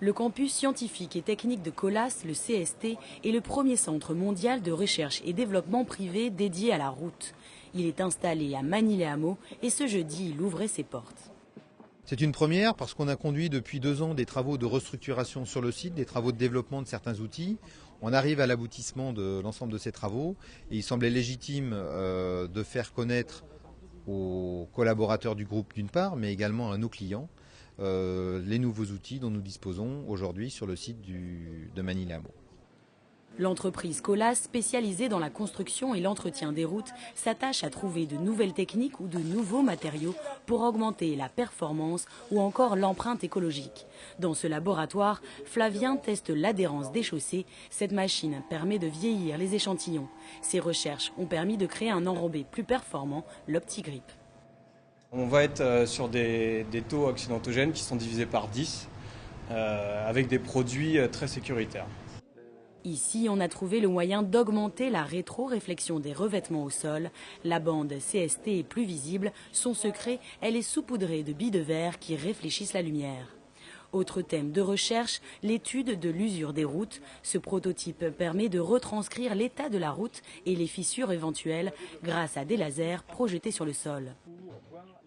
Le campus scientifique et technique de Colas, le CST, est le premier centre mondial de recherche et développement privé dédié à la route. Il est installé à Manille-les-Hameaux et ce jeudi, il ouvrait ses portes. C'est une première parce qu'on a conduit depuis 2 ans des travaux de restructuration sur le site, des travaux de développement de certains outils. On arrive à l'aboutissement de l'ensemble de ces travaux et il semblait légitime de faire connaître aux collaborateurs du groupe d'une part, mais également à nos clients, les nouveaux outils dont nous disposons aujourd'hui sur le site de Manille-les-Hameaux. L'entreprise Colas, spécialisée dans la construction et l'entretien des routes, s'attache à trouver de nouvelles techniques ou de nouveaux matériaux pour augmenter la performance ou encore l'empreinte écologique. Dans ce laboratoire, Flavien teste l'adhérence des chaussées. Cette machine permet de vieillir les échantillons. Ces recherches ont permis de créer un enrobé plus performant, l'OptiGrip. On va être sur des taux accidentogènes qui sont divisés par 10 avec des produits très sécuritaires. Ici, on a trouvé le moyen d'augmenter la rétro-réflexion des revêtements au sol. La bande CST est plus visible. Son secret, elle est saupoudrée de billes de verre qui réfléchissent la lumière. Autre thème de recherche, l'étude de l'usure des routes. Ce prototype permet de retranscrire l'état de la route et les fissures éventuelles grâce à des lasers projetés sur le sol.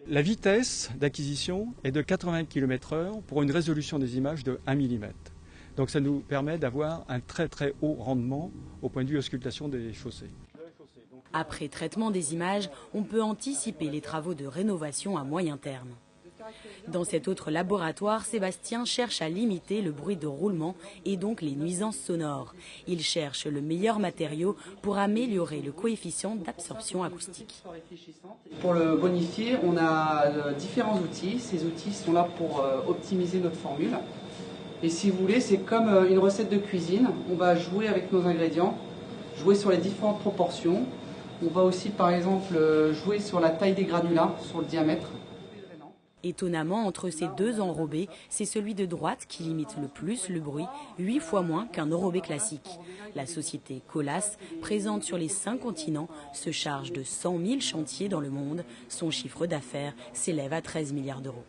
La vitesse d'acquisition est de 80 km/h pour une résolution des images de 1 mm. Donc ça nous permet d'avoir un très très haut rendement au point de vue auscultation des chaussées. Après traitement des images, on peut anticiper les travaux de rénovation à moyen terme. Dans cet autre laboratoire, Sébastien cherche à limiter le bruit de roulement et donc les nuisances sonores. Il cherche le meilleur matériau pour améliorer le coefficient d'absorption acoustique. Pour le bonifier, on a différents outils. Ces outils sont là pour optimiser notre formule. Et si vous voulez, c'est comme une recette de cuisine. On va jouer avec nos ingrédients, jouer sur les différentes proportions. On va aussi, par exemple, jouer sur la taille des granulats, sur le diamètre. Étonnamment, entre ces deux enrobés, c'est celui de droite qui limite le plus le bruit, 8 fois moins qu'un enrobé classique. La société Colas, présente sur les 5 continents, se charge de 100 000 chantiers dans le monde. Son chiffre d'affaires s'élève à 13 milliards d'euros.